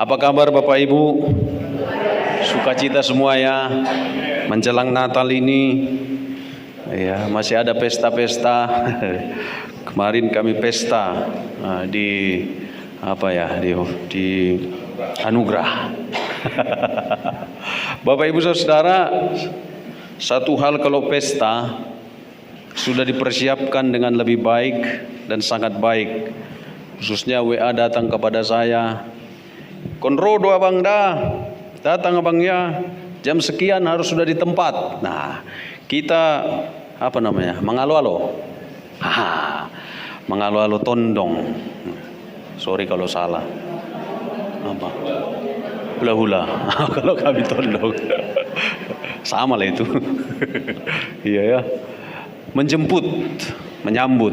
Apa kabar Bapak Ibu? Sukacita semua ya menjelang Natal ini. Ya, masih ada pesta-pesta. Kemarin kami pesta di Anugerah. Bapak Ibu Saudara, satu hal kalau pesta sudah dipersiapkan dengan lebih baik dan sangat baik. Khususnya WA datang kepada saya, "Konrodo abang dah, datang abang ya, jam sekian harus sudah di tempat." Nah, kita mengalo-alo, mengalo-alo tondong. Sorry kalau salah. Apa? Hula-hula. Kalau kami tondong, sama lah itu. Iya ya. Menjemput, menyambut.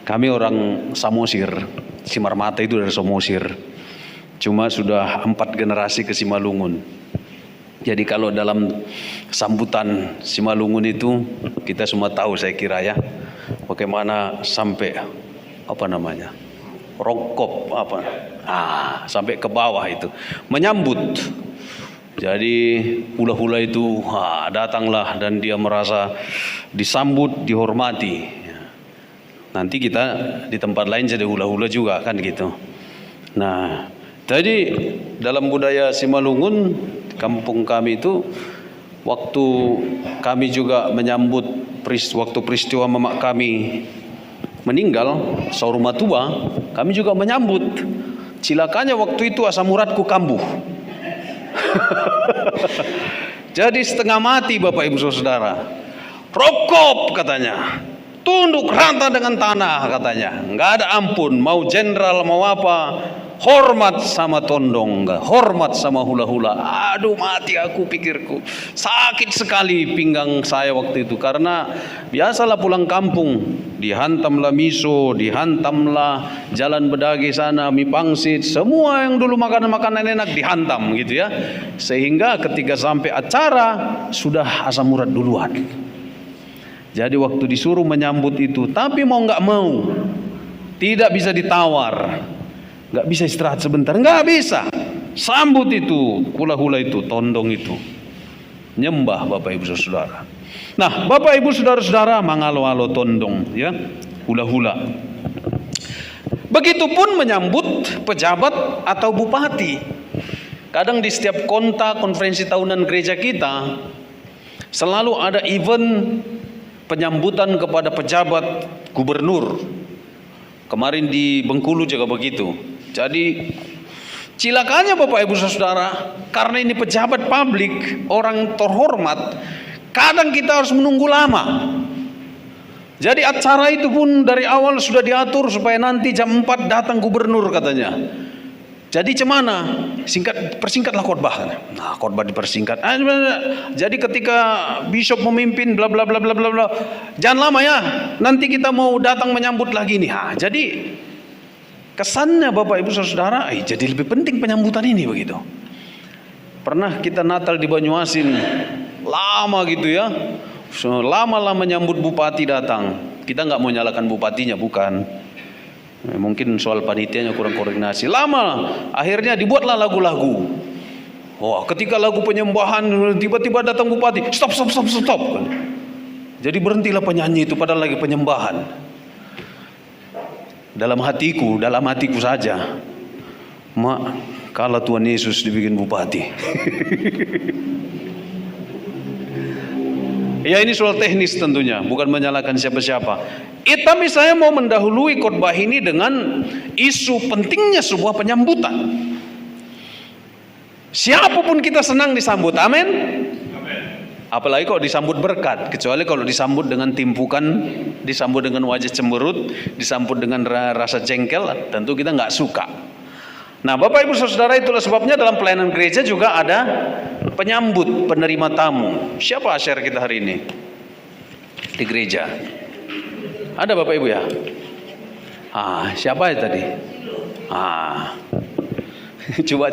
Kami orang Samosir, Simarmata itu dari Samosir. Cuma sudah 4 generasi ke Simalungun. Jadi kalau dalam sambutan Simalungun itu kita semua tahu, saya kira ya, bagaimana sampai rongkop sampai ke bawah itu menyambut. Jadi hula-hula itu datanglah dan dia merasa disambut, dihormati. Nanti kita di tempat lain jadi hula-hula juga kan gitu. Nah, jadi dalam budaya Simalungun, kampung kami itu, waktu kami juga menyambut waktu peristiwa mamak kami meninggal, sauruma tua, kami juga menyambut. Cilakanya waktu itu asam uratku kambuh. Jadi setengah mati Bapak Ibu Saudara. Rokop katanya, tunduk rata dengan tanah katanya, nggak ada ampun, mau jenderal mau apa, hormat sama tondong, hormat sama hula-hula. Aduh, mati aku, pikirku. Sakit sekali pinggang saya waktu itu, karena biasalah pulang kampung, dihantamlah miso, dihantamlah jalan bedagi sana, mie pangsit, semua yang dulu makanan-makanan enak dihantam gitu ya. Sehingga ketika sampai acara sudah asam urat duluan. Jadi waktu disuruh menyambut itu, tapi mau nggak mau, tidak bisa ditawar, nggak bisa istirahat sebentar, nggak bisa. Sambut itu, hula-hula itu, tondong itu, nyembah Bapak Ibu Saudara. Nah, Bapak Ibu Saudara-saudara, mangalo-alo tondong, ya, hula-hula. Begitupun menyambut pejabat atau bupati. Kadang di setiap konferensi tahunan gereja kita selalu ada event penyambutan kepada pejabat gubernur. Kemarin di Bengkulu juga begitu. Jadi cilakanya Bapak Ibu Saudara, karena ini pejabat publik, orang terhormat, kadang kita harus menunggu lama. Jadi acara itu pun dari awal sudah diatur supaya nanti jam 4 datang gubernur katanya. Jadi cemana? Persingkatlah khotbah. Nah, khotbah dipersingkat. Jadi ketika bishop memimpin bla bla bla bla bla bla, jangan lama ya, nanti kita mau datang menyambut lagi nih. Jadi kesannya Bapak Ibu Saudara, jadi lebih penting penyambutan ini begitu. Pernah kita Natal di Banyuasin, lama gitu ya, lama menyambut bupati datang. Kita nggak mau nyalakan bupatinya, bukan. Mungkin soal panitianya kurang koordinasi. Lama, akhirnya dibuatlah lagu-lagu. Ketika lagu penyembahan tiba-tiba datang bupati, stop. Jadi berhentilah penyanyi itu padahal lagi penyembahan. Dalam hatiku saja, mak, kalau Tuhan Yesus dibikin bupati. Ya, ini soal teknis tentunya, bukan menyalahkan siapa-siapa. Tapi saya mau mendahului khotbah ini dengan isu pentingnya sebuah penyambutan. Siapapun kita senang disambut, amin. Apalagi kalau disambut berkat, kecuali kalau disambut dengan timpukan, disambut dengan wajah cemberut, disambut dengan rasa jengkel, tentu kita nggak suka. Nah, Bapak Ibu Saudara, itulah sebabnya dalam pelayanan gereja juga ada penyambut penerima tamu. Siapa share kita hari ini di gereja? Ada Bapak Ibu ya? Siapa ya tadi? Coba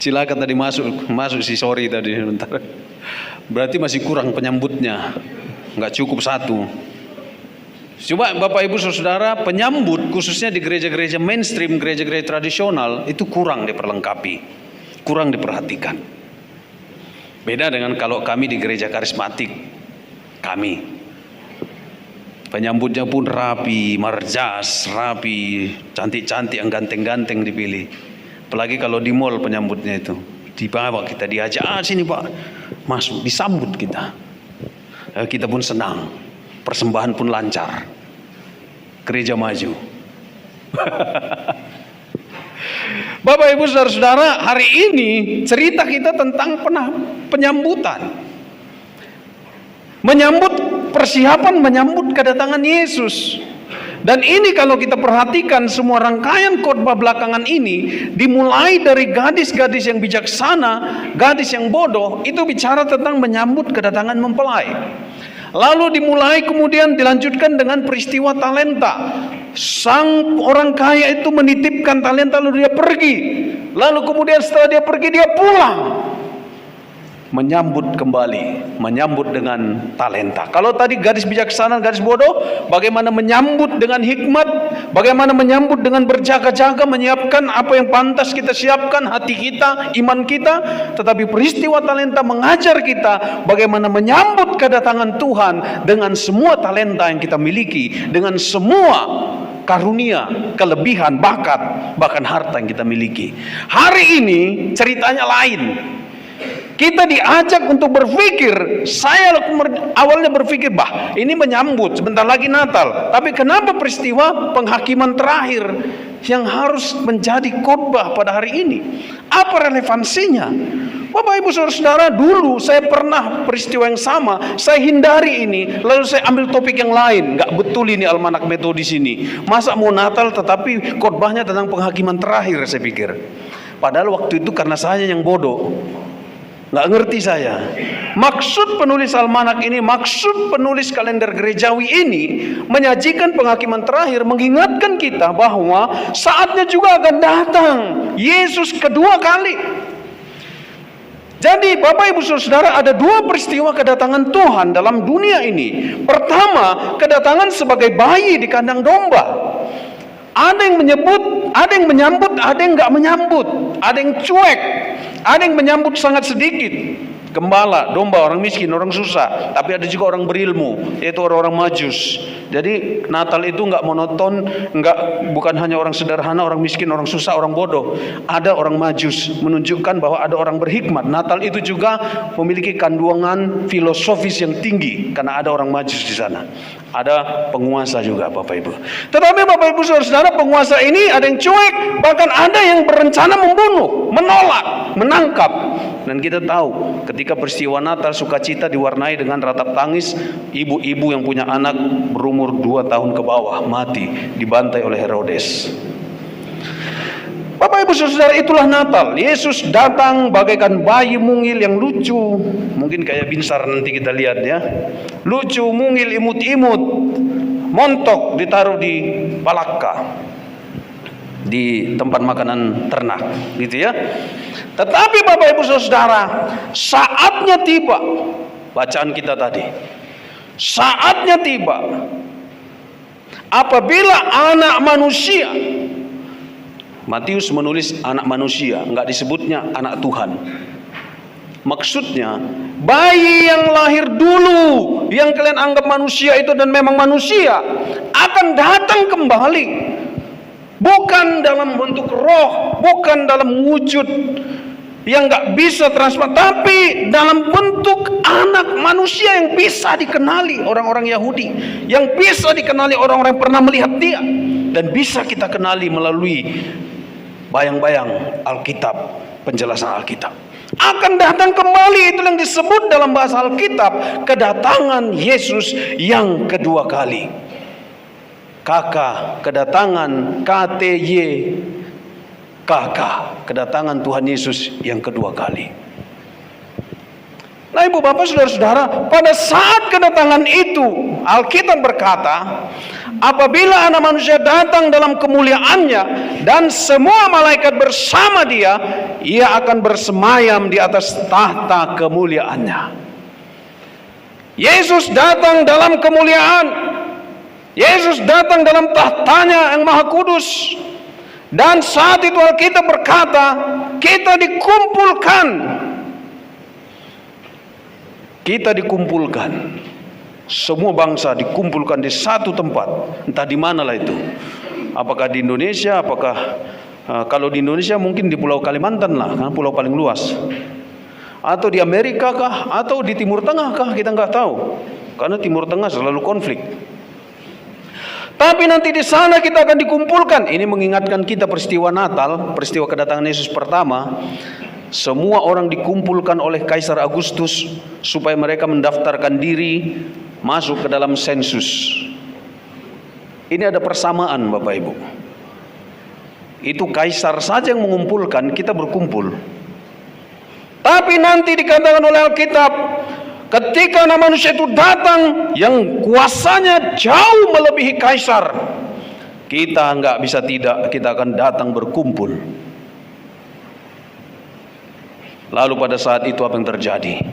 Cilaka tadi masuk si sorry tadi sebentar. Berarti masih kurang penyambutnya, nggak cukup 1. Coba Bapak Ibu Saudara, penyambut khususnya di gereja-gereja mainstream, gereja-gereja tradisional itu kurang diperlengkapi, kurang diperhatikan. Beda dengan kalau kami di gereja karismatik, kami penyambutnya pun rapi, marjas, rapi, cantik-cantik, yang ganteng-ganteng dipilih. Apalagi kalau di mall penyambutnya itu, dibawa kita, diajak, sini Pak, masuk, disambut kita. Kita pun senang, persembahan pun lancar, gereja maju. Bapak Ibu Saudara-saudara, hari ini cerita kita tentang penyambutan. Persiapan menyambut kedatangan Yesus. Dan ini kalau kita perhatikan semua rangkaian khotbah belakangan ini, dimulai dari gadis-gadis yang bijaksana, gadis yang bodoh, itu bicara tentang menyambut kedatangan mempelai. Lalu dimulai kemudian dilanjutkan dengan peristiwa talenta. Sang orang kaya itu menitipkan talenta lalu dia pergi. Lalu kemudian setelah dia pergi dia pulang. Menyambut kembali, menyambut dengan talenta. Kalau tadi gadis bijaksana, gadis bodoh, bagaimana menyambut dengan hikmat, bagaimana menyambut dengan berjaga-jaga, menyiapkan apa yang pantas kita siapkan, hati kita, iman kita. Tetapi peristiwa talenta mengajar kita bagaimana menyambut kedatangan Tuhan dengan semua talenta yang kita miliki, dengan semua karunia, kelebihan, bakat, bahkan harta yang kita miliki. Hari ini ceritanya lain. Kita diajak untuk berpikir. Saya awalnya berpikir, ini menyambut, sebentar lagi Natal. Tapi kenapa peristiwa penghakiman terakhir yang harus menjadi khotbah pada hari ini? Apa relevansinya? Bapak Ibu Saudara, dulu saya pernah peristiwa yang sama, saya hindari ini, lalu saya ambil topik yang lain. Nggak betul ini almanak metodis ini. Masa mau Natal tetapi khotbahnya tentang penghakiman terakhir, saya pikir. Padahal waktu itu karena saya yang bodoh, nggak ngerti saya. Maksud penulis almanak ini, maksud penulis kalender gerejawi ini menyajikan penghakiman terakhir, mengingatkan kita bahwa saatnya juga akan datang Yesus kedua kali. Jadi Bapak Ibu Saudara, ada dua peristiwa kedatangan Tuhan dalam dunia ini. Pertama, kedatangan sebagai bayi di kandang domba. Ada yang menyebut, ada yang menyambut, ada yang nggak menyambut, ada yang cuek, ada yang menyambut sangat sedikit. Gembala, domba, orang miskin, orang susah. Tapi ada juga orang berilmu, yaitu orang-orang majus. Jadi Natal itu nggak monoton, bukan hanya orang sederhana, orang miskin, orang susah, orang bodoh. Ada orang majus, menunjukkan bahwa ada orang berhikmat. Natal itu juga memiliki kandungan filosofis yang tinggi, karena ada orang majus di sana. Ada penguasa juga Bapak Ibu. Tetapi Bapak Ibu Saudara, penguasa ini ada yang cuek, bahkan ada yang berencana membunuh, menolak, menangkap. Dan kita tahu ketika peristiwa Natal, sukacita diwarnai dengan ratap tangis. Ibu-ibu yang punya anak berumur 2 tahun ke bawah mati dibantai oleh Herodes. Bapak Ibu Saudara, itulah Natal. Yesus datang bagaikan bayi mungil yang lucu. Mungkin kayak Binsar nanti kita lihat ya. Lucu, mungil, imut-imut. Montok ditaruh di palaka, di tempat makanan ternak, gitu ya. Tetapi Bapak Ibu Saudara, saatnya tiba. Bacaan kita tadi, saatnya tiba apabila anak manusia, Matius menulis anak manusia, enggak disebutnya anak Tuhan. Maksudnya bayi yang lahir dulu, yang kalian anggap manusia itu dan memang manusia, akan datang kembali. Bukan dalam bentuk roh, bukan dalam wujud yang nggak bisa transparan, tapi dalam bentuk anak manusia yang bisa dikenali orang-orang Yahudi, yang bisa dikenali orang-orang yang pernah melihat dia, dan bisa kita kenali melalui bayang-bayang Alkitab, penjelasan Alkitab. Akan datang kembali, itu yang disebut dalam bahasa Alkitab kedatangan Yesus yang kedua kali. Kakak, kedatangan KTY, kakak, kedatangan Tuhan Yesus yang kedua kali. Nah Ibu Bapak Saudara-saudara, pada saat kedatangan itu Alkitab berkata, apabila anak manusia datang dalam kemuliaannya dan semua malaikat bersama dia, ia akan bersemayam di atas tahta kemuliaannya. Yesus datang dalam kemuliaan. Yesus datang dalam tahtanya yang maha kudus. Dan saat itu Alkitab berkata, kita dikumpulkan. Kita dikumpulkan. Semua bangsa dikumpulkan di satu tempat. Entah di manalah itu. Apakah di Indonesia, apakah kalau di Indonesia mungkin di Pulau Kalimantan lah, karena pulau paling luas. Atau di Amerika kah, atau di Timur Tengah kah, kita nggak tahu. Karena Timur Tengah selalu konflik. Tapi nanti di sana kita akan dikumpulkan. Ini mengingatkan kita peristiwa Natal, peristiwa kedatangan Yesus pertama. Semua orang dikumpulkan oleh Kaisar Agustus supaya mereka mendaftarkan diri masuk ke dalam sensus. Ini ada persamaan, Bapak Ibu. Itu Kaisar saja yang mengumpulkan, kita berkumpul. Tapi nanti dikatakan oleh Alkitab, ketika anak manusia itu datang yang kuasanya jauh melebihi Kaisar, kita nggak bisa tidak, kita akan datang berkumpul. Lalu pada saat itu apa yang terjadi?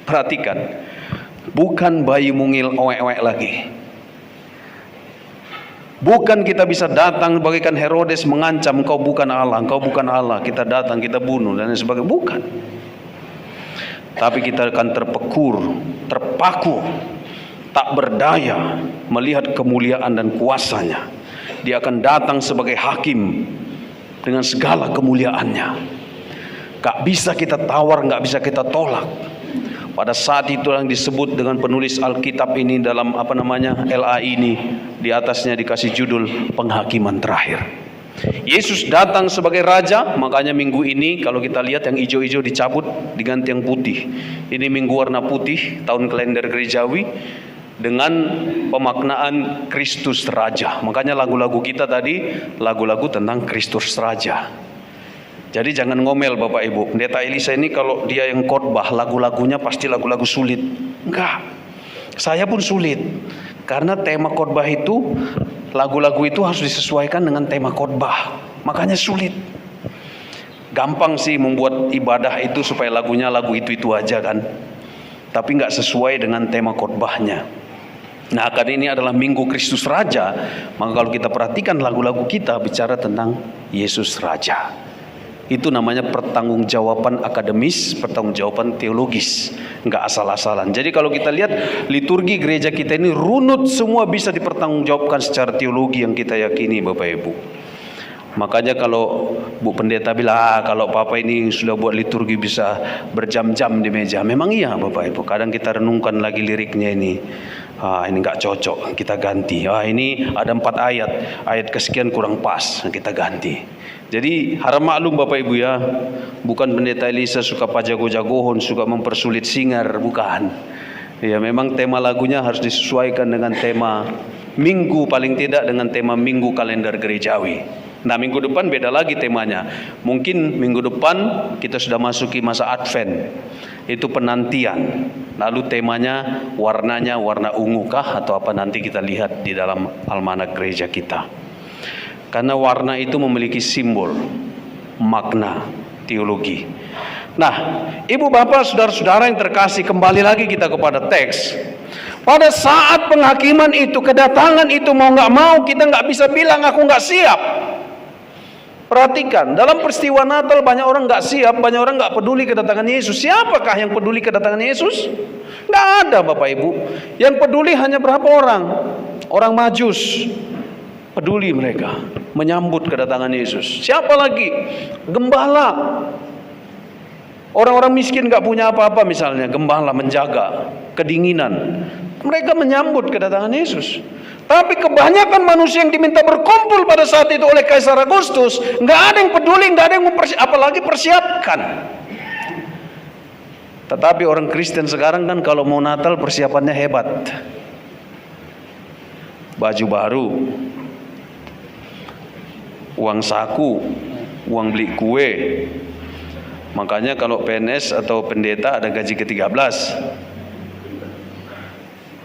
Perhatikan, bukan bayi mungil owek-owek lagi. Bukan kita bisa datang bagaikan Herodes mengancam, engkau bukan Allah, engkau bukan Allah, kita datang, kita bunuh dan sebagainya. Bukan. Tapi kita akan terpekur, terpaku, tak berdaya melihat kemuliaan dan kuasanya. Dia akan datang sebagai hakim dengan segala kemuliaannya. Gak bisa kita tawar, gak bisa kita tolak. Pada saat itu yang disebut dengan penulis Alkitab ini dalam LA ini, di atasnya dikasih judul penghakiman terakhir. Yesus datang sebagai raja, makanya minggu ini kalau kita lihat yang hijau-hijau dicabut diganti yang putih. Ini minggu warna putih, tahun kalender gerejawi dengan pemaknaan Kristus Raja. Makanya lagu-lagu kita tadi lagu-lagu tentang Kristus Raja. Jadi jangan ngomel Bapak Ibu. Pendeta Elisa ini kalau dia yang khotbah lagu-lagunya pasti lagu-lagu sulit. Enggak. Saya pun sulit. Karena tema khotbah itu, lagu-lagu itu harus disesuaikan dengan tema khotbah. Makanya sulit. Gampang sih membuat ibadah itu supaya lagunya lagu itu aja kan. Tapi enggak sesuai dengan tema khotbahnya. Nah, karena ini adalah Minggu Kristus Raja, maka kalau kita perhatikan lagu-lagu kita bicara tentang Yesus Raja. Itu namanya pertanggungjawaban akademis, pertanggungjawaban teologis, enggak asal-asalan. Jadi kalau kita lihat liturgi gereja kita ini runut, semua bisa dipertanggungjawabkan secara teologi yang kita yakini Bapak Ibu. Makanya kalau Bu Pendeta bilang, kalau Papa ini sudah buat liturgi bisa berjam-jam di meja. Memang iya Bapak Ibu, kadang kita renungkan lagi liriknya ini. Ini enggak cocok, kita ganti. Ini ada 4 ayat kesekian kurang pas, kita ganti. Jadi harap maklum Bapak Ibu ya, bukan Pendeta Elisa suka pajago-jagohon, suka mempersulit singar, bukan. Ya memang tema lagunya harus disesuaikan dengan tema minggu, paling tidak dengan tema minggu kalender gerejawi. Nah minggu depan beda lagi temanya. Mungkin minggu depan kita sudah masuki masa Advent, itu penantian. Lalu temanya warnanya warna ungu kah atau apa, nanti kita lihat di dalam almanak gereja kita. Karena warna itu memiliki simbol, makna, teologi. Nah, ibu bapak, saudara-saudara yang terkasih, kembali lagi kita kepada teks. Pada saat penghakiman itu, kedatangan itu, mau nggak mau kita nggak bisa bilang aku nggak siap. Perhatikan, dalam peristiwa Natal banyak orang nggak siap, banyak orang nggak peduli kedatangan Yesus. Siapakah yang peduli kedatangan Yesus? Nggak ada Bapak Ibu. Yang peduli hanya berapa orang? Orang Majus. Peduli mereka menyambut kedatangan Yesus. Siapa lagi? Gembala. Orang-orang miskin gak punya apa-apa misalnya, gembala menjaga kedinginan. Mereka menyambut kedatangan Yesus. Tapi kebanyakan manusia yang diminta berkumpul pada saat itu oleh Kaisar Agustus, gak ada yang peduli, gak ada yang apalagi persiapkan. Tetapi orang Kristen sekarang kan kalau mau Natal persiapannya hebat. Baju baru, uang saku, uang beli kue. Makanya kalau PNS atau pendeta ada gaji ke-13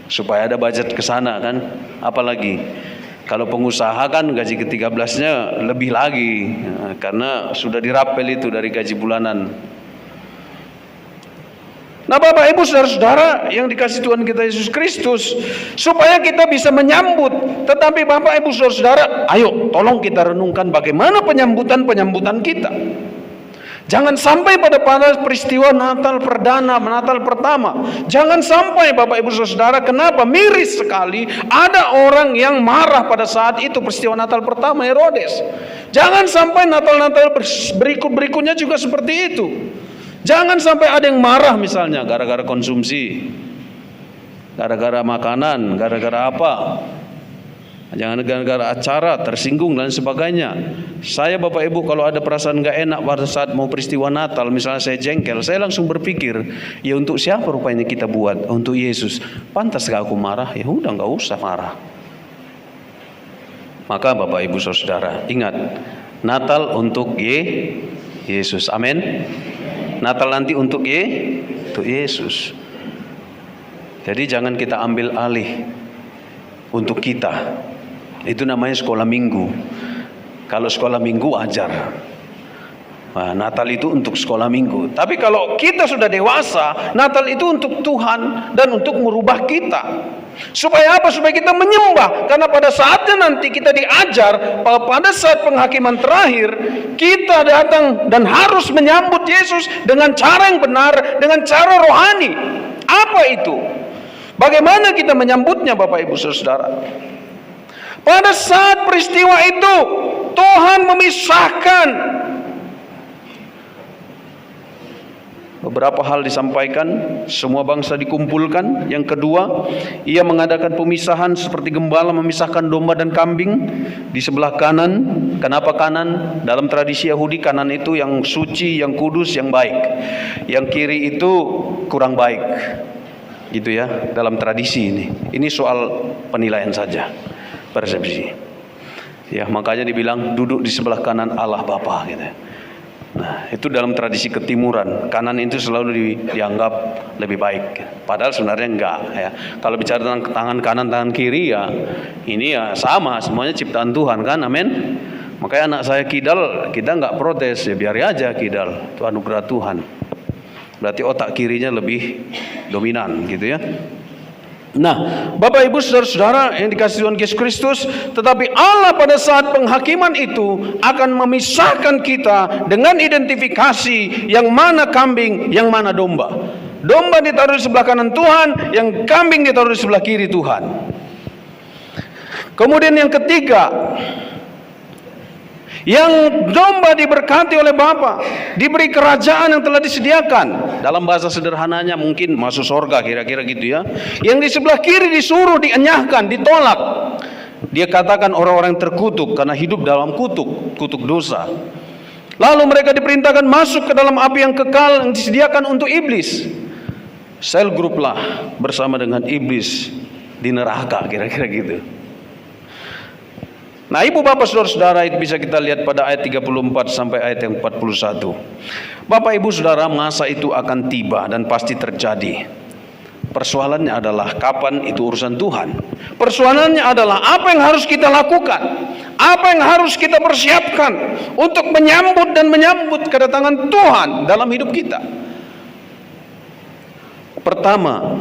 supaya ada budget ke sana kan. Apalagi kalau pengusaha kan gaji ke-13-nya lebih lagi, karena sudah dirapel itu dari gaji bulanan. Nah Bapak Ibu saudara-saudara yang dikasih Tuhan kita Yesus Kristus, supaya kita bisa menyambut. Tetapi Bapak Ibu saudara-saudara, ayo tolong kita renungkan bagaimana penyambutan kita. Jangan sampai pada peristiwa Natal perdana, Natal pertama, jangan sampai Bapak Ibu saudara, kenapa? Miris sekali ada orang yang marah pada saat itu peristiwa Natal pertama Herodes. Jangan sampai Natal-Natal berikutnya juga seperti itu. Jangan sampai ada yang marah misalnya gara-gara konsumsi, gara-gara makanan, gara-gara apa. Jangan gara-gara acara tersinggung dan sebagainya. Saya Bapak Ibu kalau ada perasaan gak enak pada saat mau peristiwa Natal, misalnya saya jengkel, saya langsung berpikir, ya untuk siapa rupanya kita buat? Untuk Yesus. Pantas gak aku marah? Ya udah gak usah marah. Maka Bapak Ibu saudara, ingat, Natal untuk Yesus. Amin. Natal nanti untuk Yesus. Jadi jangan kita ambil alih untuk kita. Itu namanya sekolah minggu. Kalau sekolah minggu wajar. Nah, Natal itu untuk sekolah minggu. Tapi kalau kita sudah dewasa, Natal itu untuk Tuhan dan untuk merubah kita. Supaya apa? Supaya kita menyembah. Karena pada saatnya nanti kita diajar, pada saat penghakiman terakhir, kita datang dan harus menyambut Yesus dengan cara yang benar, dengan cara rohani. Apa itu? Bagaimana kita menyambutnya Bapak Ibu Saudara? Pada saat peristiwa itu, Tuhan memisahkan. Beberapa hal disampaikan, semua bangsa dikumpulkan. Yang kedua, ia mengadakan pemisahan seperti gembala memisahkan domba dan kambing di sebelah kanan. Kenapa kanan? Dalam tradisi Yahudi kanan itu yang suci, yang kudus, yang baik. Yang kiri itu kurang baik. Gitu ya, dalam tradisi ini. Ini soal penilaian saja, persepsi. Ya, makanya dibilang duduk di sebelah kanan Allah Bapa gitu. Nah, itu dalam tradisi ketimuran, kanan itu selalu dianggap lebih baik. Padahal sebenarnya enggak ya. Kalau bicara tentang tangan kanan, tangan kiri ya, ini ya sama, semuanya ciptaan Tuhan kan, amin. Makanya anak saya kidal, kita enggak protes, ya biar aja kidal, itu anugerah Tuhan. Berarti otak kirinya lebih dominan gitu ya. Nah, Bapak Ibu saudara-saudara yang dikasihi Tuhan Yesus Kristus, tetapi Allah pada saat penghakiman itu akan memisahkan kita dengan identifikasi yang mana kambing, yang mana domba. Domba ditaruh di sebelah kanan Tuhan, yang kambing ditaruh di sebelah kiri Tuhan. Kemudian yang ketiga, yang domba diberkati oleh Bapa, diberi kerajaan yang telah disediakan. Dalam bahasa sederhananya mungkin masuk surga, kira-kira gitu ya. Yang di sebelah kiri disuruh dienyahkan, ditolak. Dia katakan orang-orang terkutuk karena hidup dalam kutuk dosa. Lalu mereka diperintahkan masuk ke dalam api yang kekal yang disediakan untuk iblis. Sel grup lah bersama dengan iblis di neraka, kira-kira gitu. Nah, Ibu Bapak Saudara-saudara, itu bisa kita lihat pada ayat 34 sampai ayat yang 41. Bapak Ibu Saudara, masa itu akan tiba dan pasti terjadi. Persoalannya adalah kapan, itu urusan Tuhan. Persoalannya adalah apa yang harus kita lakukan, apa yang harus kita persiapkan untuk menyambut kedatangan Tuhan dalam hidup kita. Pertama,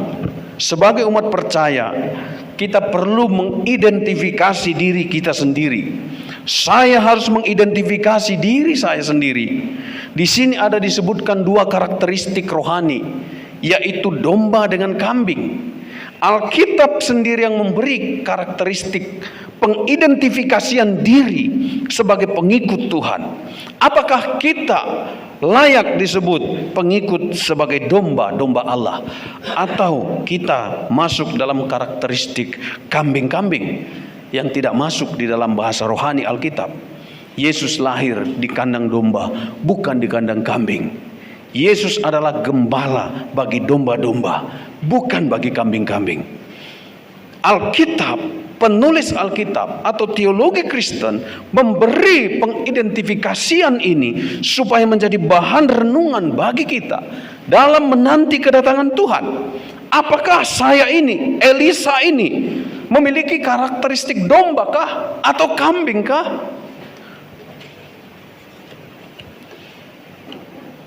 sebagai umat percaya, kita perlu mengidentifikasi diri kita sendiri. Saya harus mengidentifikasi diri saya sendiri. Di sini ada disebutkan dua karakteristik rohani, yaitu domba dengan kambing. Alkitab sendiri yang memberi karakteristik pengidentifikasian diri sebagai pengikut Tuhan. Apakah kita layak disebut pengikut sebagai domba Allah, atau kita masuk dalam karakteristik kambing-kambing yang tidak masuk di dalam bahasa rohani Alkitab? Yesus lahir di kandang domba, bukan di kandang kambing. Yesus adalah gembala bagi domba-domba, bukan bagi kambing-kambing. Alkitab, penulis Alkitab atau teologi Kristen memberi pengidentifikasian ini supaya menjadi bahan renungan bagi kita dalam menanti kedatangan Tuhan. Apakah saya ini, Elisa ini, memiliki karakteristik domba kah atau kambing kah?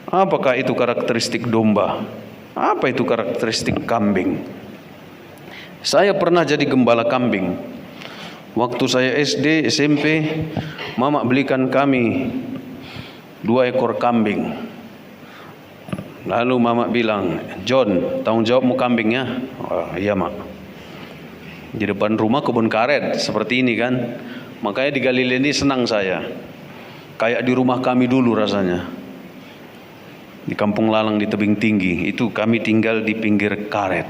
Apakah itu karakteristik domba? Apa itu karakteristik kambing? Saya pernah jadi gembala kambing. Waktu saya SD, SMP, mama belikan kami 2 ekor kambing. Lalu mama bilang, "John, tanggung jawabmu kambingnya." "Oh, iya mak." Di depan rumah kebun karet seperti ini kan. Makanya di Galilea ini senang saya. Kayak di rumah kami dulu rasanya. Di Kampung Lalang di tebing tinggi, itu kami tinggal di pinggir karet,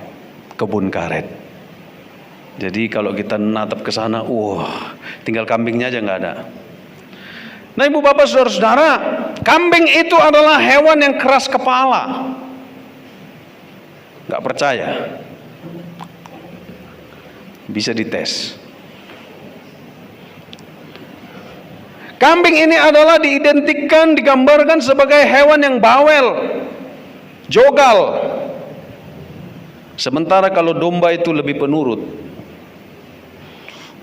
kebun karet. Jadi kalau kita natap ke sana, tinggal kambingnya aja nggak ada. Nah ibu bapak saudara-saudara, kambing itu adalah hewan yang keras kepala. Nggak percaya? Bisa dites. Kambing ini adalah diidentikan, digambarkan sebagai hewan yang bawel, jogal. Sementara kalau domba itu lebih penurut.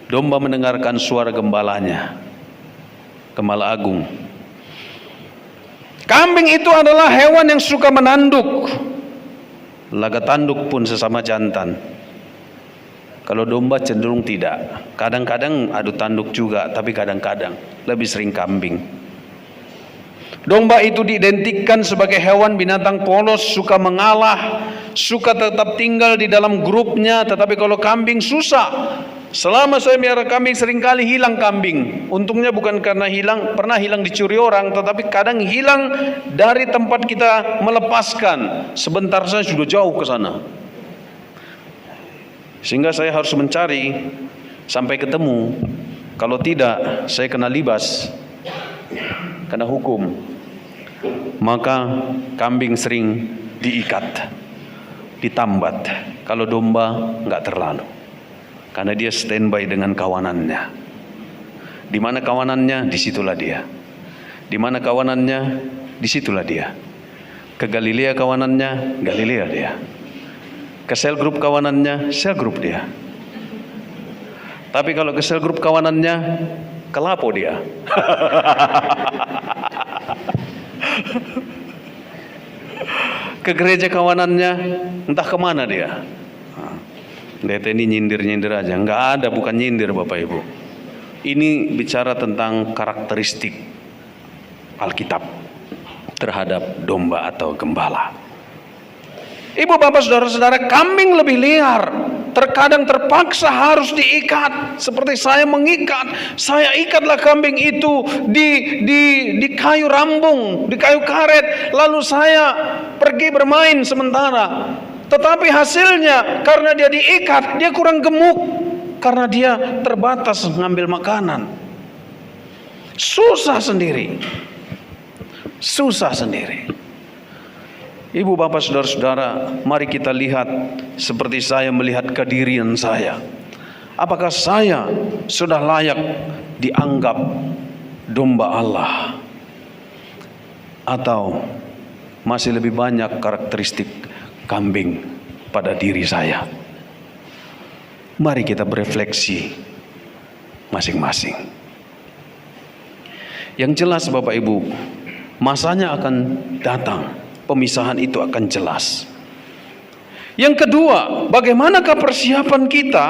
Domba mendengarkan suara gembalanya, gembala agung. Kambing itu adalah hewan yang suka menanduk. Laga tanduk pun sesama jantan. Kalau domba cenderung tidak. Kadang-kadang adu tanduk juga, tapi kadang-kadang lebih sering kambing. Domba itu diidentikan sebagai hewan binatang polos, suka mengalah, suka tetap tinggal di dalam grupnya. Tetapi kalau kambing susah. Selama saya melihara kambing seringkali hilang kambing. Untungnya bukan karena pernah hilang dicuri orang, tetapi kadang hilang dari tempat kita melepaskan. Sebentar saya sudah jauh ke sana. Sehingga saya harus mencari sampai ketemu. Kalau tidak, saya kena libas, kena hukum. Maka kambing sering diikat, ditambat. Kalau domba nggak terlalu, karena dia standby dengan kawanannya. Di mana kawanannya, disitulah dia. Di mana kawanannya, disitulah dia. Ke Galilea kawanannya, Galilea dia. Ke sel grup kawanannya, sel grup dia. Tapi kalau ke sel grup kawanannya, ke lapo dia. Ke gereja kawanannya, entah kemana dia. Lihat ini nyindir-nyindir aja. Enggak ada, bukan nyindir Bapak Ibu. Ini bicara tentang karakteristik Alkitab terhadap domba atau gembala. Ibu bapak saudara-saudara, kambing lebih liar. Terkadang terpaksa harus diikat. Seperti saya mengikat. Saya ikatlah kambing itu di kayu rambung, di kayu karet. Lalu saya pergi bermain sementara. Tetapi hasilnya karena dia diikat, dia kurang gemuk. Karena dia terbatas mengambil makanan. Susah sendiri. Susah sendiri. Ibu bapak saudara-saudara, mari kita lihat seperti saya melihat kedirian saya. Apakah saya sudah layak dianggap domba Allah? Atau masih lebih banyak karakteristik kambing pada diri saya? Mari kita berefleksi masing-masing. Yang jelas Bapak Ibu, masanya akan datang. Pemisahan itu akan jelas. Yang kedua, bagaimanakah persiapan kita?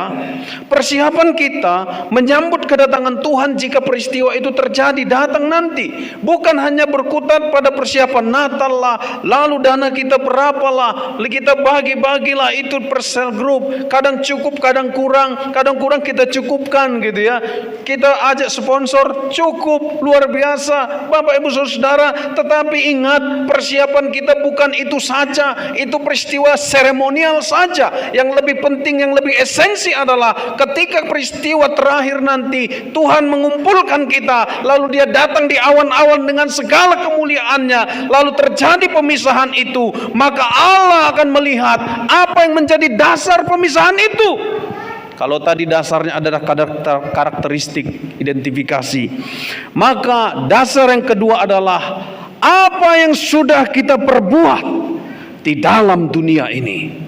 Persiapan kita menyambut kedatangan Tuhan jika peristiwa itu terjadi, datang nanti. Bukan hanya berkutat pada persiapan Natal lah, lalu dana kita berapalah, kita bagi-bagilah itu per sel grup. Kadang cukup, kadang kurang kita cukupkan gitu ya. Kita ajak sponsor, cukup, luar biasa Bapak Ibu Saudara. Tetapi ingat, persiapan kita bukan itu saja. Itu peristiwa seremonial saja. Yang lebih penting, yang lebih esensi adalah ketika peristiwa terakhir nanti Tuhan mengumpulkan kita, lalu dia datang di awan-awan dengan segala kemuliaannya, lalu terjadi pemisahan itu, maka Allah akan melihat apa yang menjadi dasar pemisahan itu. Kalau tadi dasarnya adalah karakteristik identifikasi, maka dasar yang kedua adalah apa yang sudah kita perbuat di dalam dunia ini.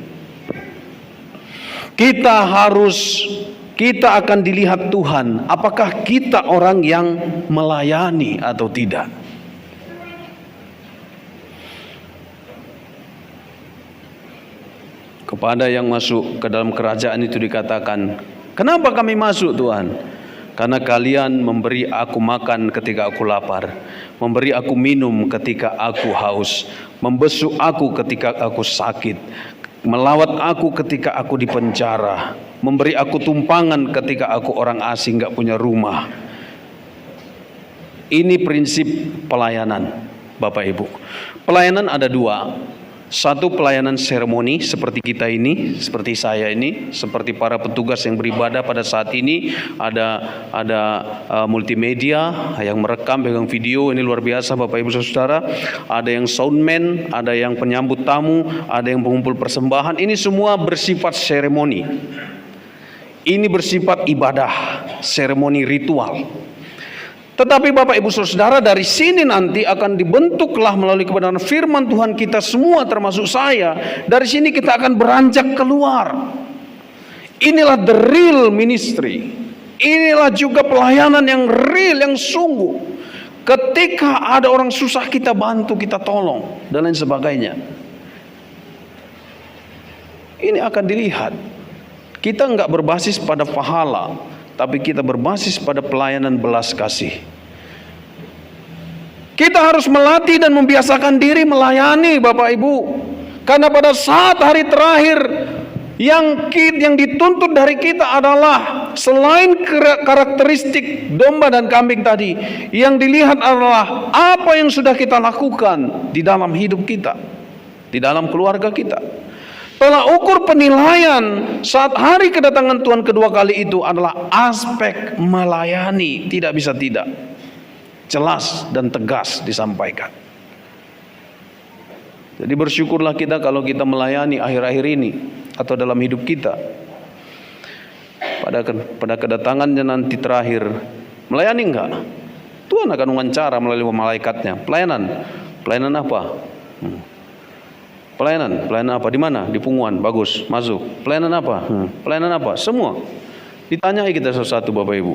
Kita akan dilihat Tuhan, apakah kita orang yang melayani atau tidak. Kepada yang masuk ke dalam kerajaan itu dikatakan, kenapa kami masuk Tuhan? Karena kalian memberi aku makan ketika aku lapar, memberi aku minum ketika aku haus, membesuk aku ketika aku sakit, melawat aku ketika aku di penjara, memberi aku tumpangan ketika aku orang asing gak punya rumah. Ini prinsip pelayanan, Bapak Ibu. Pelayanan ada dua. Satu, pelayanan seremoni seperti kita ini, seperti saya ini, seperti para petugas yang beribadah pada saat ini. Ada multimedia yang merekam, pegang video, ini luar biasa Bapak Ibu Saudara. Ada yang soundman, ada yang penyambut tamu, ada yang pengumpul persembahan. Ini semua bersifat seremoni. Ini bersifat ibadah, seremoni ritual. Tetapi Bapak Ibu Saudara, dari sini nanti akan dibentuklah melalui kebenaran firman Tuhan kita semua, termasuk saya. Dari sini kita akan beranjak keluar. Inilah the real ministry. Inilah juga pelayanan yang real, yang sungguh. Ketika ada orang susah, kita bantu, kita tolong, dan lain sebagainya. Ini akan dilihat. Kita enggak berbasis pada pahala, tapi kita berbasis pada pelayanan belas kasih. Kita harus melatih dan membiasakan diri melayani Bapak Ibu. Karena pada saat hari terakhir yang dituntut dari kita adalah selain karakteristik domba dan kambing tadi, yang dilihat adalah apa yang sudah kita lakukan di dalam hidup kita, di dalam keluarga kita. Tolak ukur penilaian saat hari kedatangan Tuhan kedua kali itu adalah aspek melayani. Tidak bisa tidak. Jelas dan tegas disampaikan. Jadi bersyukurlah kita kalau kita melayani akhir-akhir ini atau dalam hidup kita. Pada kedatangannya nanti terakhir, melayani enggak? Tuhan akan wawancara melalui malaikatnya. Pelayanan apa? Pelayanan apa? Di mana? Di Punguan. Bagus, masuk. Pelayanan apa? Pelayanan apa? Semua. Ditanyai kita satu-satu Bapak Ibu.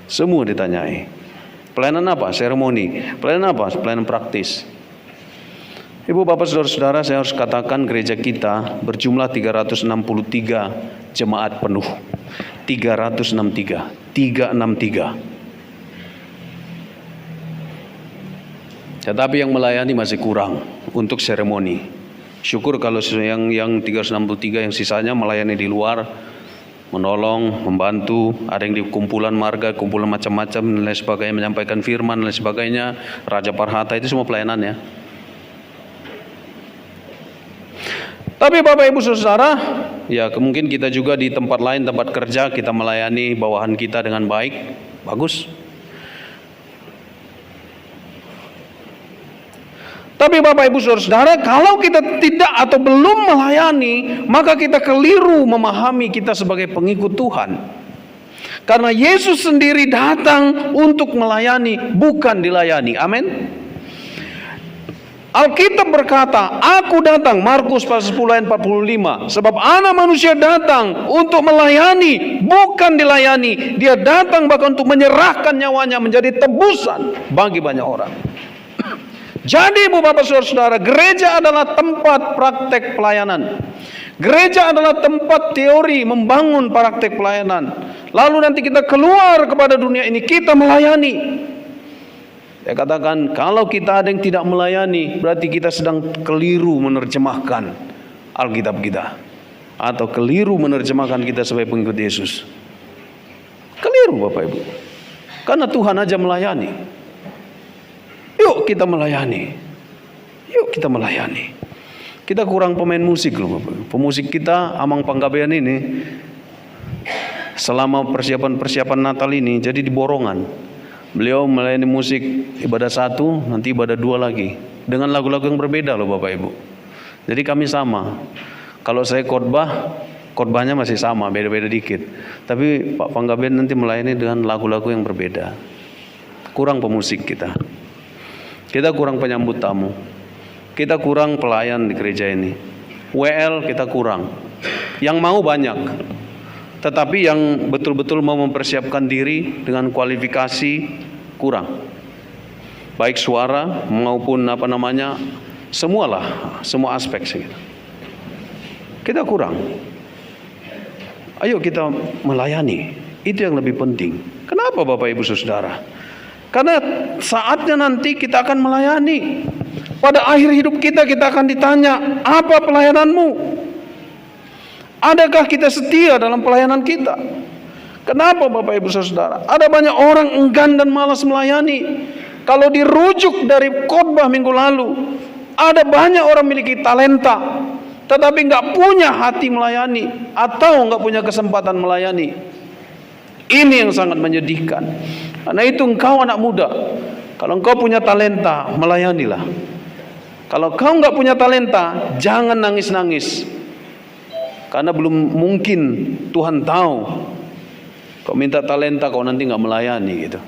Semua ditanyai. Pelayanan apa? Seremoni. Pelayanan apa? Pelayanan praktis. Ibu bapak saudara-saudara, saya harus katakan gereja kita berjumlah 363 jemaat penuh. 363. Tetapi yang melayani masih kurang untuk seremoni. Syukur kalau yang 363 yang sisanya melayani di luar, menolong, membantu, ada yang di kumpulan marga, kumpulan macam-macam dan lain sebagainya, menyampaikan firman dan lain sebagainya, Raja Parhata, itu semua pelayanannya. Tapi Bapak Ibu Saudara, ya mungkin kita juga di tempat lain, tempat kerja, kita melayani bawahan kita dengan baik, bagus. Tapi Bapak Ibu Saudara, kalau kita tidak atau belum melayani, maka kita keliru memahami kita sebagai pengikut Tuhan. Karena Yesus sendiri datang untuk melayani, bukan dilayani. Amin. Alkitab berkata, aku datang, Markus pasal 10 ayat 45, sebab Anak Manusia datang untuk melayani, bukan dilayani. Dia datang bahkan untuk menyerahkan nyawanya menjadi tebusan bagi banyak orang. Jadi Ibu Bapak Saudara-saudara, gereja adalah tempat praktek pelayanan. Gereja adalah tempat teori membangun praktek pelayanan. Lalu nanti kita keluar kepada dunia ini, kita melayani. Saya katakan, kalau kita ada yang tidak melayani, berarti kita sedang keliru menerjemahkan Alkitab kita, atau keliru menerjemahkan kita sebagai pengikut Yesus. Keliru Bapak Ibu. Karena Tuhan aja melayani. Yuk kita melayani. Yuk kita melayani. Kita kurang pemain musik loh Bapak. Pemusik kita Amang Panggabean ini selama persiapan Natal ini jadi di borongan. Beliau melayani musik ibadah 1, nanti ibadah 2 lagi dengan lagu-lagu yang berbeda loh Bapak Ibu. Jadi kami sama. Kalau saya khotbahnya masih sama, beda-beda dikit. Tapi Pak Panggabean nanti melayani dengan lagu-lagu yang berbeda. Kurang pemusik kita. Kita kurang penyambut tamu. Kita kurang pelayan di gereja ini. WL kita kurang. Yang mau banyak. Tetapi yang betul-betul mau mempersiapkan diri dengan kualifikasi kurang. Baik suara maupun semua aspek kita kurang. Ayo kita melayani, itu yang lebih penting. Kenapa Bapak Ibu Saudara? Karena saatnya nanti kita akan melayani. Pada akhir hidup kita akan ditanya, apa pelayananmu? Adakah kita setia dalam pelayanan kita? Kenapa Bapak Ibu Saudara? Ada banyak orang enggan dan malas melayani. Kalau dirujuk dari khotbah minggu lalu, ada banyak orang memiliki talenta, tetapi nggak punya hati melayani atau nggak punya kesempatan melayani. Ini yang sangat menyedihkan. Karena itu engkau anak muda, kalau engkau punya talenta, melayanilah. Kalau kau nggak punya talenta, jangan nangis-nangis. Karena belum mungkin Tuhan tahu kau minta talenta, kau nanti nggak melayani gitu.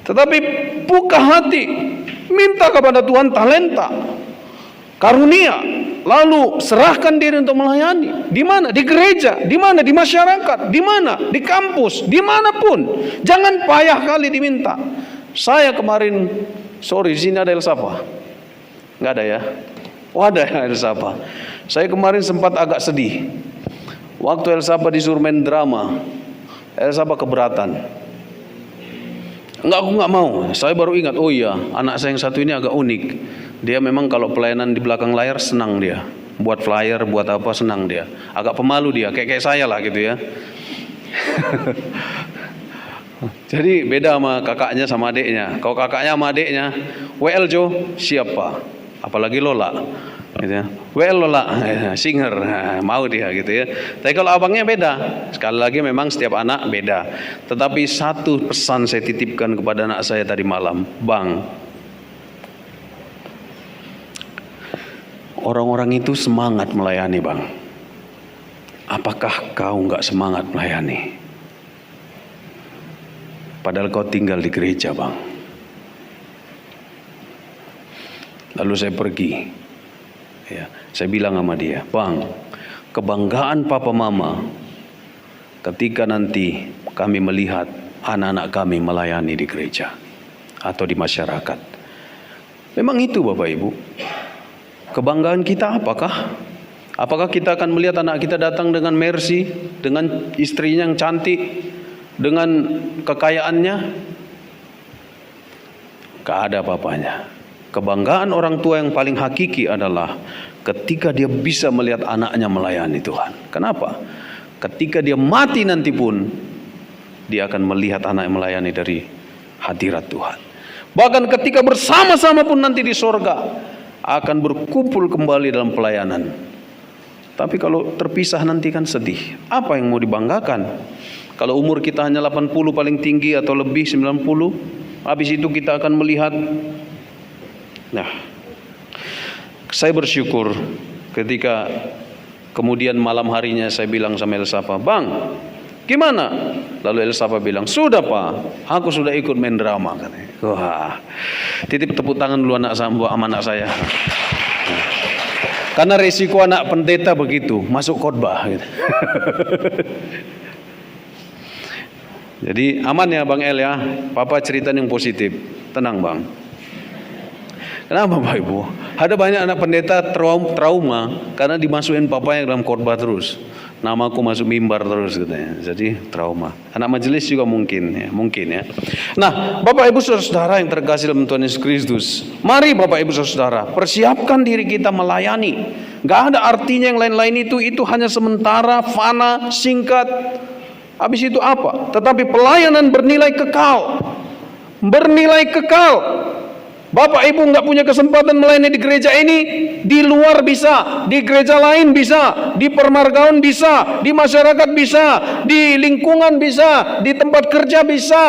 Tetapi buka hati, minta kepada Tuhan talenta, karunia, lalu serahkan diri untuk melayani. Di mana? Di gereja, di mana? Di masyarakat, di mana? Di kampus, dimanapun. Jangan payah kali diminta. Saya kemarin, di sini ada Elsapa? Nggak ada ya? Oh ada ya Elsapa. Saya kemarin sempat agak sedih. Waktu Elsapa disuruh main drama, Elsapa keberatan. Aku nggak mau. Saya baru ingat, oh iya, anak saya yang satu ini agak unik. Dia memang kalau pelayanan di belakang layar senang dia. Buat flyer, buat apa senang dia. Agak pemalu dia, kayak saya lah gitu ya. Jadi beda sama kakaknya sama adiknya. Kalau kakaknya sama adiknya, WL Jo, siapa? Apalagi Lola. Gitu ya. WL Lola, singer, mau dia gitu ya. Tapi kalau abangnya beda. Sekali lagi memang setiap anak beda. Tetapi satu pesan saya titipkan kepada anak saya tadi malam, Bang, orang-orang itu semangat melayani Bang. Apakah kau nggak semangat melayani? Padahal kau tinggal di gereja Bang. Lalu saya pergi. Ya, saya bilang sama dia, Bang, kebanggaan Papa Mama ketika nanti kami melihat anak-anak kami melayani di gereja atau di masyarakat. Memang itu Bapak Ibu. Kebanggaan kita apakah? Apakah kita akan melihat anak kita datang dengan Mercy, dengan istrinya yang cantik, dengan kekayaannya? Gak ada apa-apanya. Kebanggaan orang tua yang paling hakiki adalah ketika dia bisa melihat anaknya melayani Tuhan. Kenapa? Ketika dia mati nanti pun, dia akan melihat anak yang melayani dari hadirat Tuhan. Bahkan ketika bersama-sama pun nanti di sorga, akan berkumpul kembali dalam pelayanan. Tapi kalau terpisah nanti kan sedih. Apa yang mau dibanggakan? Kalau umur kita hanya 80 paling tinggi atau lebih 90, habis itu kita akan melihat. Nah, saya bersyukur ketika kemudian malam harinya saya bilang sama Elsapa, Bang, gimana? Lalu Elsapa bilang, sudah Pak, aku sudah ikut main drama. Wah, titip tepuk tangan dulu anak saya. Karena resiko anak pendeta begitu, masuk khotbah. Gitu. Jadi aman ya Bang El ya, Papa cerita yang positif, tenang Bang. Kenapa Bapak Ibu? Ada banyak anak pendeta trauma karena dimasukin papanya dalam khotbah terus. Namaku masuk mimbar terus katanya. Jadi trauma. Anak majelis juga mungkin ya. Nah, Bapak Ibu Saudara yang terkasih dalam Tuhan Yesus Kristus, mari Bapak Ibu Saudara, persiapkan diri kita melayani. Gak ada artinya yang lain-lain itu hanya sementara, fana, singkat. Habis itu apa? Tetapi pelayanan bernilai kekal. Bernilai kekal. Bapak Ibu nggak punya kesempatan melayani di gereja ini, di luar bisa, di gereja lain bisa, di permargaun bisa, di masyarakat bisa, di lingkungan bisa, di tempat kerja bisa,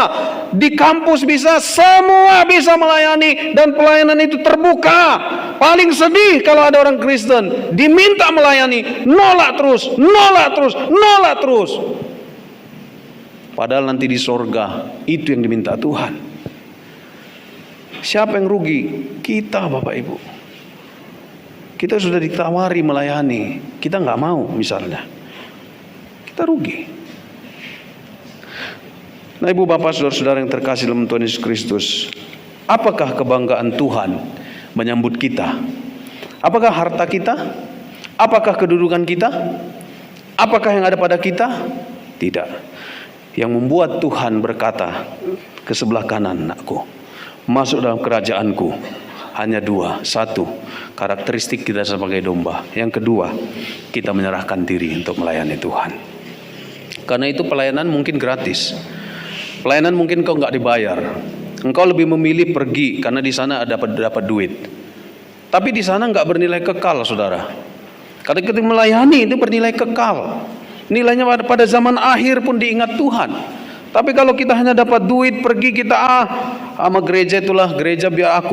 di kampus bisa, semua bisa melayani dan pelayanan itu terbuka. Paling sedih kalau ada orang Kristen diminta melayani, nolak terus. Padahal nanti di sorga itu yang diminta Tuhan. Siapa yang rugi? Kita Bapak Ibu. Kita sudah ditawari melayani, kita nggak mau misalnya. Kita rugi. Nah Ibu Bapak Saudara-saudara yang terkasih dalam Tuhan Yesus Kristus, apakah kebanggaan Tuhan menyambut kita? Apakah harta kita? Apakah kedudukan kita? Apakah yang ada pada kita? Tidak. Yang membuat Tuhan berkata ke sebelah kanan, anakku, masuk dalam kerajaanku, hanya dua. Satu, karakteristik kita sebagai domba. Yang kedua, kita menyerahkan diri untuk melayani Tuhan. Karena itu pelayanan mungkin gratis. Pelayanan mungkin kau nggak dibayar. Engkau lebih memilih pergi karena di sana dapat duit. Tapi di sana nggak bernilai kekal, saudara. Karena kita melayani itu bernilai kekal. Nilainya pada zaman akhir pun diingat Tuhan. Tapi kalau kita hanya dapat duit, pergi kita sama gereja, itulah gereja biar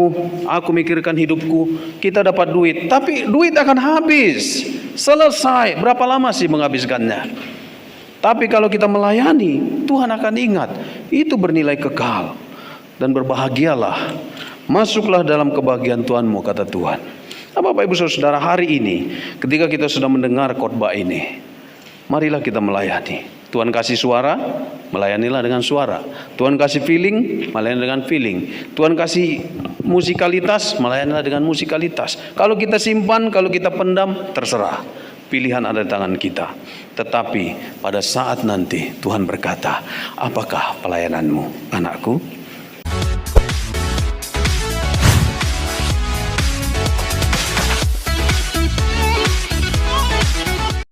aku mikirkan hidupku. Kita dapat duit, tapi duit akan habis. Selesai. Berapa lama sih menghabiskannya? Tapi kalau kita melayani, Tuhan akan ingat. Itu bernilai kekal. Dan berbahagialah. Masuklah dalam kebahagiaan Tuhanmu, kata Tuhan. Nah, Bapak Ibu Saudara, hari ini ketika kita sudah mendengar khotbah ini, marilah kita melayani. Tuhan kasih suara, melayanilah dengan suara. Tuhan kasih feeling, melayani dengan feeling. Tuhan kasih musikalitas, melayanilah dengan musikalitas. Kalau kita simpan, kalau kita pendam, terserah. Pilihan ada di tangan kita. Tetapi pada saat nanti Tuhan berkata, apakah pelayananmu, anakku?